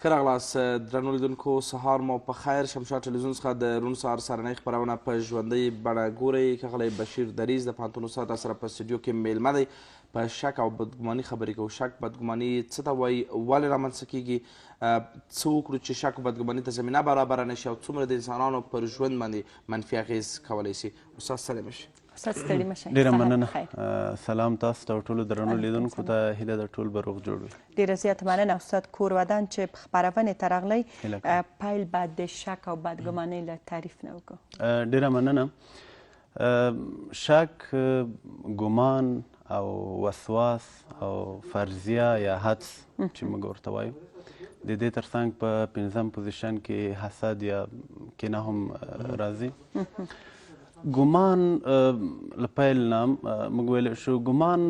ښه راغلاست درنو لیدونکو، سهار مو په خیر. شمشاد ټلویزیون څخه د روڼ سهار سهارنۍ خپرونه په ژوندۍ بڼه ګورئ. ښاغلی بشیر دریځ د پوهنتون استاد سره په سټوډیو کې میلمه دی. په شک او بدګماني خبرې کوو. شک بدګماني څه ته وایي، ولې رامنځته کیږي، څه وکړو چې شک او بدګماني ته زمینه برابره نه شي، او څومره د انسانانو پر ژوند باندې منفي اغېز کولی شي. استاد ستړی مه شئ. استاد ستړي مه شئ. ډېره مننه. سلام تاسو ته او ټولو درنو لیدونکو ته. هیله ده ټول به روغ جوړ وي. ډېره زیاته مننه استاد کور ودان چې په خپرونې ته راغلی. پیل باید د شک او بدګمانۍ له تعریف نه وکړو. ډېره مننه. شک، ګمان او وسواس او فرضیه یا حدس چې موږ ورته وایو، د دې ترڅنګ په 5م پوزیشن کې حسد یا کینه هم راځي. ګمان له پیل نه موږ ویلی شو، ګمان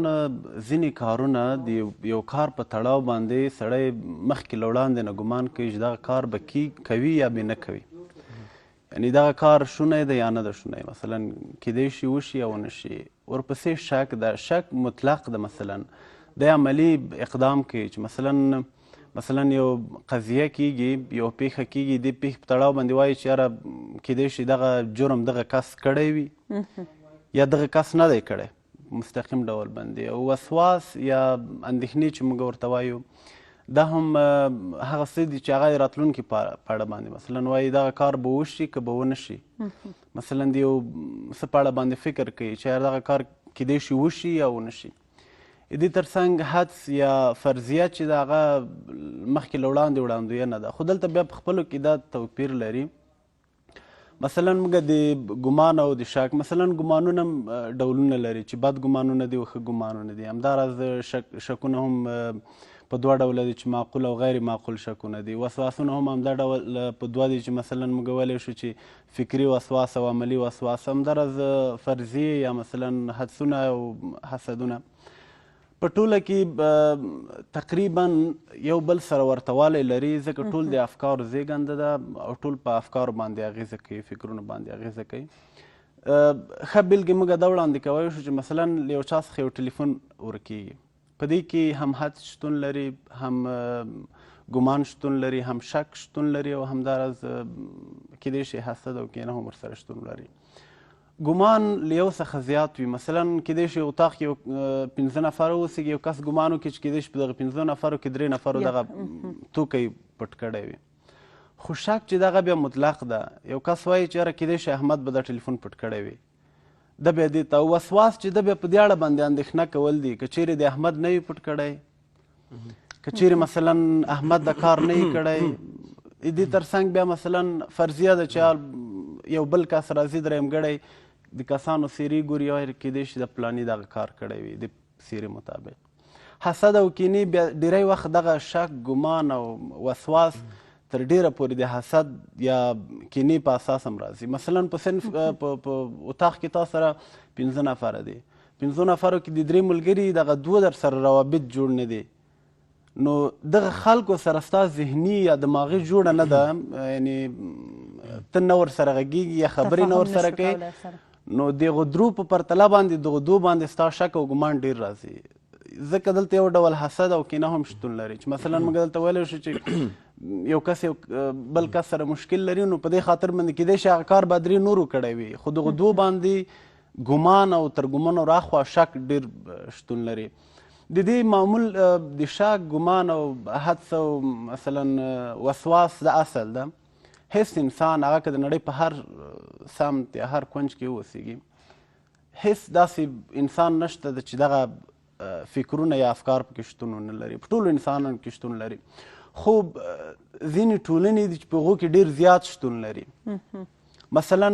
ځینې کارونه د یو کار په تړاو باندې سړی مخکې له وړاندې نه ګمان کوي چې دغه کار به کوي یا به نه کوي، یعنې دغه کار شونی دی یا نه ده شونی. مثلا کیدی شي وشي یا ونه شي. ورپسې شک ده. شک مطلق ده. مثلا دی عملي اقدام کوي چې مثلا یو قضیه کیږي، یو پیښه کیږي، دې پیښې په تړاو باندې وایي چې یاره کیدی شي دغه جرم دغه کس کړی وي یا دغه کس نه دی کړی، مستقیم ډول باندې. او وسواس یا اندېښنې چې موږ ورته وایو، دا هم هغه څه دي چې هغه د راتلونکي په اړه باندې مثلا وایي دغه کار به وشي که به ونه شي. مثلا د یو څه په اړه باندې فکر کوي چې دغه کار کیدی شي وشي یا ونه شي. دې ترڅنګ حدس یا فرضیه چې د هغه مخکې له وړاندې وړاندوینه ده. خو دلته بیا په خپلو کې دا توپیر لري. مثلا موږ د ګمان او د شک، مثلا ګمانونه هم ډولونه لري چې بد ګمانونه دي او ښه ګمانونه دي. همداراز شکونه هم په 2 ډوله دي چې معقول او غیر معقول شکونه دي. وسواسونه هم همدا ډول په 2 دي چې مثلا موږ ویلی شو چې فکري وسواس او عملي وسواس. همداراز فرضیې یا مثلا حدسونه او حسدونه په ټوله کې تقریبا یو بل سره ورتوالی لري، ځکه ټول د افکارو زیږنده ده او ټول په افکارو باندې اغېزه کوي، فکرونو باندې اغېزه کوي. ښه بېلګې موږ دا وړاندې کولی شو چې مثلا له یو چا څخه یو ټلیفون ورکېږي، په دې کې هم حدس شتون لري، هم ګمان شتون لري، هم شک شتون لري، او همداراز کیدی شي حسد او کینه هم ورسره شتون لري. ګمان له یو څخه زیات وي. مثلا کیدی شي اتاق کې 5 نفره اوسېږي، یو کس ګمان وکړي چې کیدی شي په دغه 5 نفرو کې 3 نفرو دغه توکی پټ کړی وي. خو شک چې دغه بیا مطلق ده. یو کس وایي چې یاره کیدی شي احمد به دا ټلیفون پټ کړی وي، ده بیا دې ته. وسواس چې ده بیا په دې اړه باندې اندېښنه کول دي، که چیرې د احمد نه وي پټ کړی، که چیرې مثلا احمد د کار نه وي کړی. دې ترڅنګ بیا مثلا فرضیه ده چې یو بل کس راځي درېیمګړی د کسانو څیرې ګوري، وایي کیدی شي د پلاني دغه کار کړی وي د څیرې مطابق. حسد او کینې بیا ډېری وخت دغه شک، ګمان او وسواس تر ډېره پورې د حسد یا کینې په اساس هم راځي. مثلا په صنف په اتاق کې تاسو سره 5 نفره دي، 5 نفرو کې د 3 ملګري دغه 2 در سره روابط جوړ نه دي، نو دغه خلکو سره ستا ذهني یا دماغي جوړه نه ده، یعنې ته نه ورسره غږېږي یا خبرې نه ورسره کوي، نو دغه درو په پرتله باندې دغه 2 باندې ستا شک او ګمان ډېر راځي. ځکه دلته یو ډول حسد او کینه هم شتون لري چې مثلا موږ دلته ویلی شو چې یو کس یو بل کس سره مشکل لري، نو په دې خاطر باندې کیدی شي هغه کار به 3 نورو کړی وي، خو دغه 2 باندې ګمان او تر ګمانو راخوا شک ډېر شتون لري. د دې معمول د شک، ګمان او حدس او مثلا وسواس د اصل ده. هیڅ انسان هغه که د نړۍ په هر سمت یا هر کونج کې اوسېږي، هیڅ داسې انسان نشته ده چې دغه فکرونه یا افکار پکې شتون ونه لري. په ټولو انسانانو کې شتون لري، خو ځینې ټولنې دي چې په هغو کې ډېر زیات شتون لري. مثلا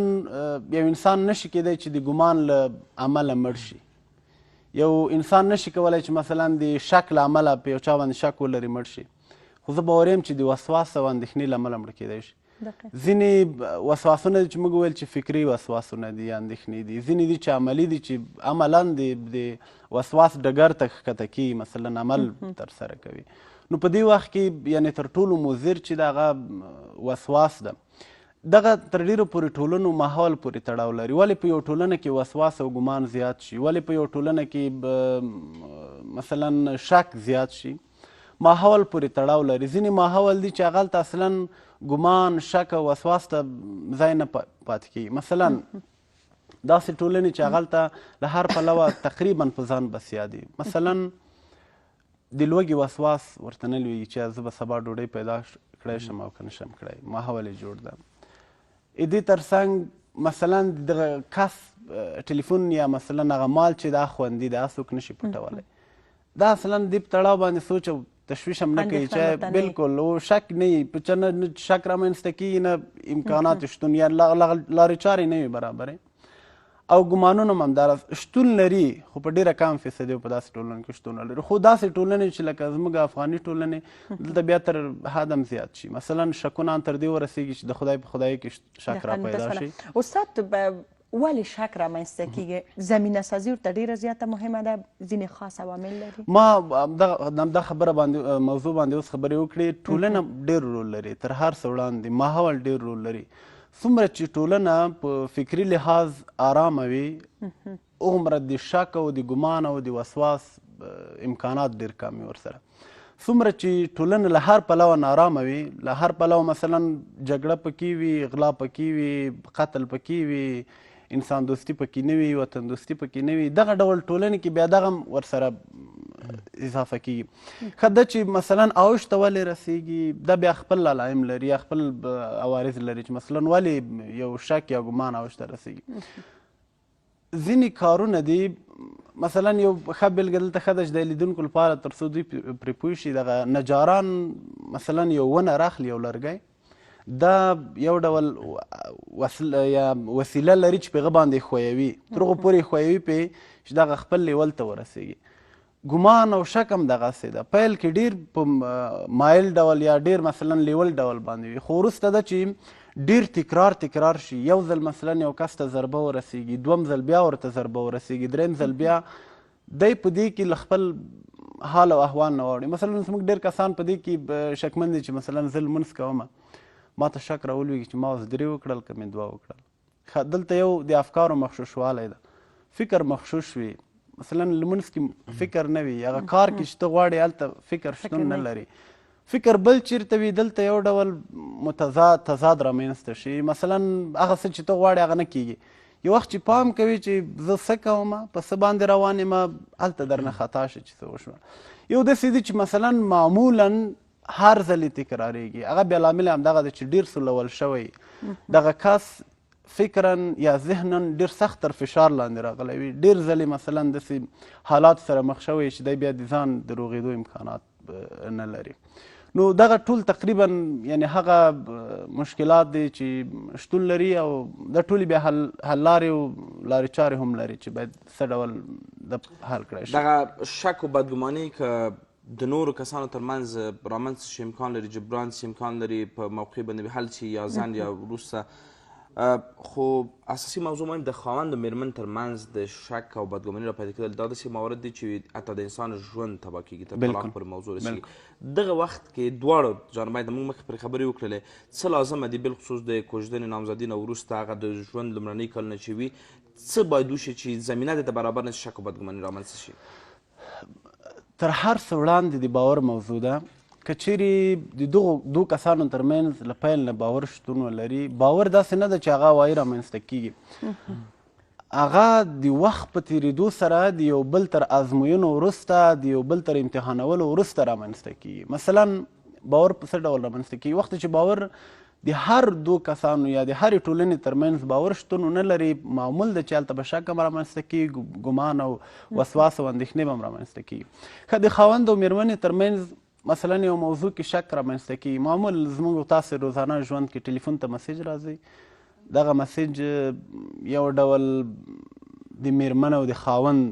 یو انسان نشي کیدی چې د ګمان له عمله مړ شي، یو انسان نشي کولی چې مثلا د شک له عمله په یو چا باندې شک ولري مړ شي، خو زه باور یم چې د وسواس او اندېښنې له امله مړ کیدی شي. ځینې وسواسونه دي چې موږ ویل چې فکري وسواسونه دي یا اندېښنې دي، ځینې دي چې عملي دي چې عملا د وسواس ډګر ته ښکته کیږي، مثلا عمل ترسره کوي. نو په دې وخت کې یعنې تر ټولو مضر چې د هغه وسواس ده، دغه تر ډېرو پورې ټولنو ماحول پورې تړاو لري. ولې په یو ټولنه کې وسواس او ګمان زیات شي؟ ولې په یو ټولنه کې مثلا شک زیات شي؟ ماحول پورې تړاو لري. ځینې ماحول دي چې هغلته اصلا ګمان، شک او وسواس ته ځای نه پاتې کېږي. مثلا داسې ټولنې چې هغلته له هر پلوه تقریبا په ځان بسیا دي. مثلا د لوږې وسواس ورته نه لویږي چې زه به سبا ډوډۍ پیدا کړی شم او که نه شم کړی، ماحول یې جوړ ده. دې تر څنګ مثلا دغه کس ټلیفون یا مثلا هغه مال چې دا خوندي ده، څوک نشي پټولی. دا اصلا دې په تړاو باندې سوچ او تشویش هم نه کوي چې بالکل او شک نه وي، په چا نه شک رامنځته کېږي، نه امکانات شتون یا لارې چارې نه وي برابرې، او ګمانونه هم همداراز شتون لري، خو په ډېره کم فیصدي په داسې ټولنو کې شتون لري. خو داسې ټولنې چې لکه زموږ افغاني ټولنې دلته بیا تر حد هم زیات شي. مثلا شکونه هم تر دې ورسېږي چې د خدای په خدایۍ کې شک را پیدا شي. استاد ولې شک رامنځته کېږي؟ زمینه سازي ورته ډېره زیاته مهمه ده، ځینې خاص عوامل لري؟ ما همدا خبره باندې موضوع باندې اوس خبرې وکړې. ټولنه ډېر رول لري، تر هر څه وړاندې ماحول ډېر رول لري. څومره چې ټولنه په فکري لحاظ آرامه وي، هغومره د شک او د ګمان او د وسواس امکانات ډېر کم وي ورسره. څومره چې ټولنه له هر پلوه نارامه وي، له هر پلوه مثلا جګړه پکې وي، غلا پکې وي، قتل پکې وي، انسان دوستي پکې نه وي، وطن دوستي پکې نه وي، دغه ډول ټولنې کې بیا دغه هم ورسره اضافه کېږي. ښه ده چې مثلا اوج ته ولې رسېږي، دا بیا خپل علائم لري یا خپل عوارض لري چې مثلا ولې یو شک یا ګمان اوج ته رسېږي. ځینې کارونه دي، مثلا یو ښه بېلګه دلته ښه ده چې د لیدونکو لپاره تر څو دوی پرې پوه شي، دغه نجاران مثلا یو ونه راخلي، یو لرګی، دا یو ډول یا وسیله لري چې په هغه باندې ښویوي، تر هغو پورې ښویوي پې چې دغه خپل لیول ته ورسېږي. ګمان او شک هم دغسې ده، پیل کې ډېر په مایل ډول یا ډېر مثلا لیول ډول باندې وي، خو وروسته ده چې ډېر تکرار شي. یو ځل مثلا یو کس ته ضربه ورسېږي، دوم ځل بیا ورته ضربه ورسېږي، درېیم ځل بیا دی په دې کې له خپل حال او احوال نه واوړي. مثلا زموږ ډېر کسان په دې کې شکمن دي چې مثلا زه لمونځ کومه، ما ته شک راولوېږي چې ما اوس 3 وکړل که مې 2 وکړل. دلته یو د افکارو مغشوشوالی ده، فکر مغشوش وي. مثلا لمونځ کې فکر نه وي، هغه کار کې چې ته غواړې هلته فکر شتون نه لري. فکر بل چېرته وي، دلته یو ډول تضاد رامنځته شي. مثلا هغه څه چې ته غواړې هغه نه کېږي. یو وخت چې پام کوي چې زه څه کومه، په څه باندې روان یم، هلته درنه خطا شي چې څه وشوه. یو داسې دي چې مثلا معمولا هر ځل تکراریږي، هغه بیا لامل همدغه ده چې ډېر سولول شوی، دغه کس فکرا یا ذهنا ډېر سخت تر فشار لاندې راغلی وي، ډېر ځلې مثلا داسې حالات سره مخ شوی چې دی بیا د ځان د روغېدو امکانات نه لري. نو دغه ټول تقریبا یعنی هغه مشکلات دي چې شتون لري، او د ټولې بیا حل لارې او لارې چارې هم لري چې باید څه ډول د حل کړی شي. دغه شک او بدګماني که د نورو کسانو ترمنځ رامنځته شي، امکان لري جبران شي، امکان لري په موقع باندې حل شي یا ځنډ یا وروسته. خو اساسي موضوع مهم د خاوند او مېرمن ترمنځ د شک او بدګماني را پیدا کېدل، دا داسې موارد دي چې حتی د انسان ژوند تباه کېږي، تر طلاق پورې موضوع رسېږي. دغه وخت کې دواړو جانبین د موږ مخکې پرې خبرې وکړلې، څه لازمه دي بالخصوص د کوژدنې نامزدي نه وروسته هغه د ژوند لومړني کلونه چې وي، څه باید وشي چې زمینه د برابر نه شک او بدګماني رامنځته شي؟ تر هر څه وړاندې د باور موضوع ده. که چیرې د دو کسانو ترمنځ له پیل نه باور شتون ولري، باور داسې نه ده چې هغه وایي رامنځته کېږي، هغه د وخت په تېرېدو سره د یو بل تر ازموینو وروسته، د یو بل تر امتحانولو وروسته رامنځته کېږي. مثلا باور په څه ډول رامنځته کېږي؟ وخت چې باور د هر 2 کسانو یا د هرې ټولنې ترمنځ باور شتون ونه لري، معمول ده چې هلته به شک هم رامنځته کېږي، ګمان او وسواس او اندېښنې به هم رامنځته کېږي. ښه د خاوند او مېرمنې ترمنځ مثلا یو موضوع کې شک رامنځته کېږي، معمول زموږ تاسې روزانه ژوند کې ټلیفون ته مسیج راځي، دغه مسیج یو ډول د مېرمن او د خاوند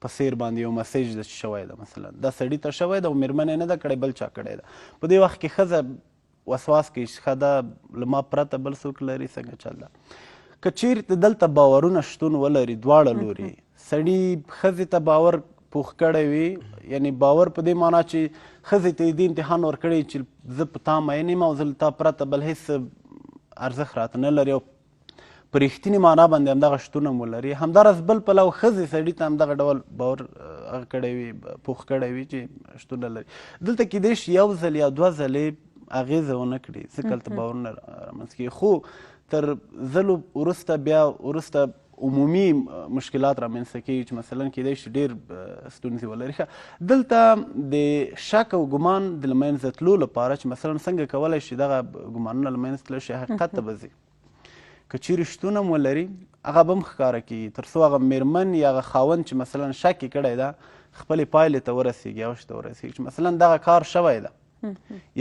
په څیر باندې یو مسیج ده شوی ده، مثلا دا سړي ته شوی ده او مېرمن یې نه ده کړی، بل چا کړی ده. په دې وخت کې ښځه وسواس کوي چې ښه ده له ما پرته بل څوک لري، څنګه چل ده. که چیرته دلته باورونه شتون ولري دواړه لوري، سړي ښځې ته باور پوخ کړی وي، یعنی باور په دې معنا چې ښځې ته یې دې امتحان ورکړی چې زه په تا مین یم او زه له تا پرته بل هېڅ ارزښت راته نه لري، او په رښتینې معنا باندې همدغه شتون هم ولري. همداراز بل پلو ښځې سړي ته همدغه ډول باور کړی وي پوخ کړی وي چې شتون نه لري. دلته کیدای شي یو ځل یا دوه ځلې اغېزه ونه کړي ځکه هلته باورونه رامنځته کېږي، خو تر ځلو وروسته عمومي مشکلات رامنځته کېږي چې مثلا کیدای شي ډېر ستونزې ولري. دلته د شک او ګمان د له منځه تلو لپاره چې مثلا څنګه کولی شي دغه ګمانونه له منځه تللی شي، حقیقت ته به ځي. که چیرې شتون هم ولري هغه به هم ښکاره کېږي تر څو هغه میرمن یا هغه خاوند چې مثلا شک یې کړی ده خپلې پایلې ته ورسېږي یا اوج ته ورسېږي چې مثلا دغه کار شوی ده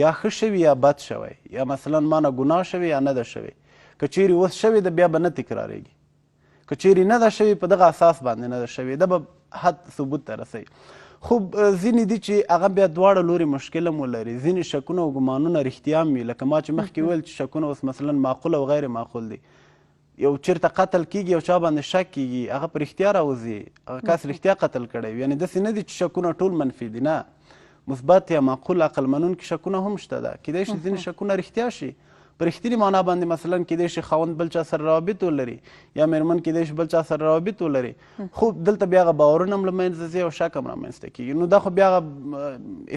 یا ښه شوي یا بد شوی، یا مثلا ما نه ګناه شوې یا نه ده شوې. که چیرې اوس شوې ده بیا به نه تکرارېږي، که چیرې نه ده شوې په دغه اساس باندې نه ده شوې، ده به حد ثبوت ته رسوي. خو ځینې دي چې هغه بیا دواړه لورې مشکل هم ولري. ځینې شکونه او ګمانونه رښتیا هم وي، لکه ما چې مخکې ویل چې شکونه اوس مثلا معقول او غیر معقول دي. یو چېرته قتل کېږي یو چا باندې شک کېږي هغه په رښتیا راوځي، هغه کس رښتیا قتل کړی وي. یعنې داسې نه دي چې شکونه ټول منفي دي، نه، مثبت یا معقول عقل منونکي شکونه هم شته ده. کیدای شي ځینې شکونه رښتیا شي، په رښتینې معنا باندې مثلا کیدای شي خاوند بل چا سره روابط ولري یا میرمن کیدای شي بل چا سره روابط ولري، خو دلته بیا هغه باورونه هم له منځه ځي او شک هم رامنځته کېږي. نو دا خو بیا هغه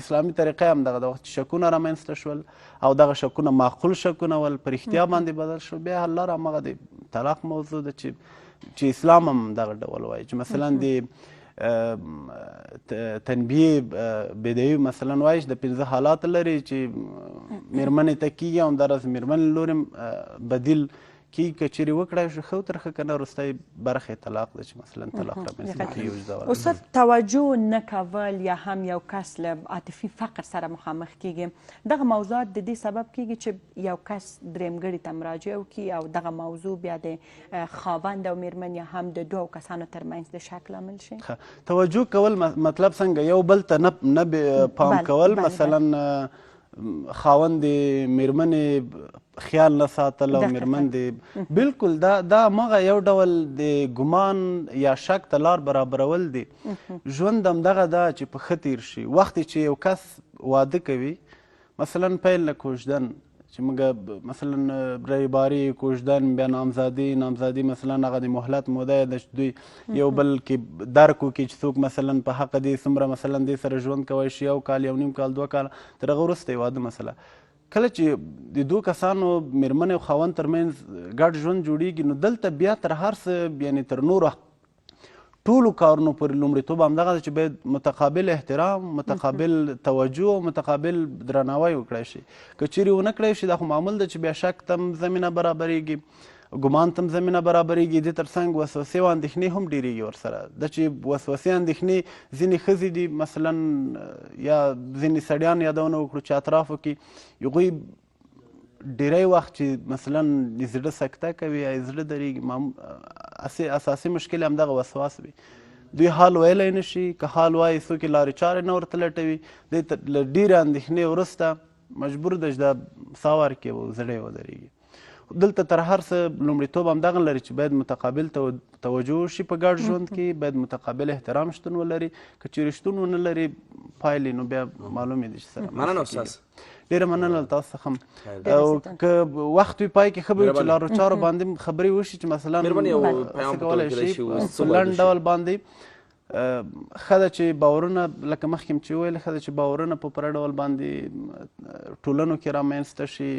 اسلامي طریقه هم دغه د وخت شکونه رامنځته شول او دغه شکونه معقول شکونه ول په رښتیا باندې بدل شو. بیا حل لاره همغه د طلاق موضوع ده چې اسلام هم دغه ډول وایي چې مثلا د تنبیه بدوي مثلا وایي چې د 15 حالات لري چې میرمنې ته کېږي، همداراز میرمنې لورې بدیل کېږي. که چیرې وکړی شو ښه ترښه که نه وروستی برخه طلاق ده چې مثلا طلاق رامنځته کېږي. استاد توجه نه کول یا هم یو کس له عاطفي فقر سره مخامخ کېږي، دغه موضوعات د دې سبب کېږي چې یو کس درېمګړي ته مراجعه وکړي او دغه موضوع بیا د خاوند او میرمن یا هم د دوو کسانو ترمنځ د شک لامل شي. توجه کول مطلب څنګه یو بل ته نه پام کول، مثلا خاوند د میرمنې خیال نه ساتل او میرمن د بالکل دا مغه یو ډول د ګمان یا شک ته لار برابرول دي. ژوند همدغه ده چې په ښه تیر شي. وخت چې یو کس واده کوي مثلا پیل نه کوژدن چې موږ مثلا رایباري کوژدن بیا نامزادي مثلا هغه د مهلت موده ده چې دوی یو بل کې درک وکړي چې څوک مثلا په حق دی څومره مثلا دې سره ژوند کوی شي، 1 کال 1.5 کال 2 کال تر هغه وروسته یې واده مسله. کله چې د دوه کسانو میرمن او خاوند ترمنځ ګډ ژوند جوړیږي نو دلته بیا تر هر څه یعنې تر نورو ټولو کارونو پورې لومړیتوب همدغه ده چې باید متقابل احترام، متقابل توجه او متقابل درناوی وکړی شي. که چیرې ونه کړی شي دا خو معمول ده چې بیا شک ته هم زمینه برابریږي، ګمان ته هم زمینه برابریږي، دې تر څنګ وسوسې او اندېښنې هم ډېرېږي ورسره. ده چې وسوسې اندېښنې ځینې ښځې دي مثلا یا ځینې سړیان یادونه وکړو چې اطرافو کې هغوی ډیری وخت چې مثلا د زړه سکته کوي یا زړه درېږي، اساسي مشکل همدغه وسواس وي. دوی حال ویلی نه شي، که حال وایي څوک یې لارې چارې نه ورته لټوي، دی له ډېرې اندېښنې وروسته مجبور ده چې دا ساه ورکړي او زړه یې ودرېږي. دلته تر هر څه لومړیتوب همدغه لري چې باید متقابل توجه وشي په ګډ ژوند کې، باید متقابل احترام شتون ولري. که چیرې شتون ونه لري پایلې نو بیا معلومې دي چې سره مننه استاد. ډېره مننه له تاسو څخه. او که وخت وي پای کې ښه به وي چې لارو چارو باندې خبرې وشي چې مثلا څه کولی شي په لنډ ډول باندې ښه ده چې باورونه لکه مخکې م چې وویل ښه ده چې باورونه په پوره ډول باندې ټولنو کې رامنځته شي،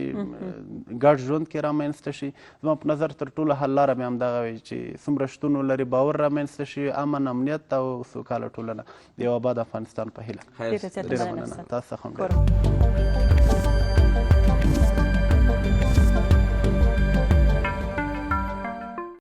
ګډ ژوند کې رامنځته شي. زما په نظر تر ټولو حل لاره مې همدغه وي چې څومره شتون ولري باور رامنځته شي، امن، امنیت او سوکاله ټولنه د یو آباد افغانستان په هیله. ډېره زیاته مننه. تاسو څخه هم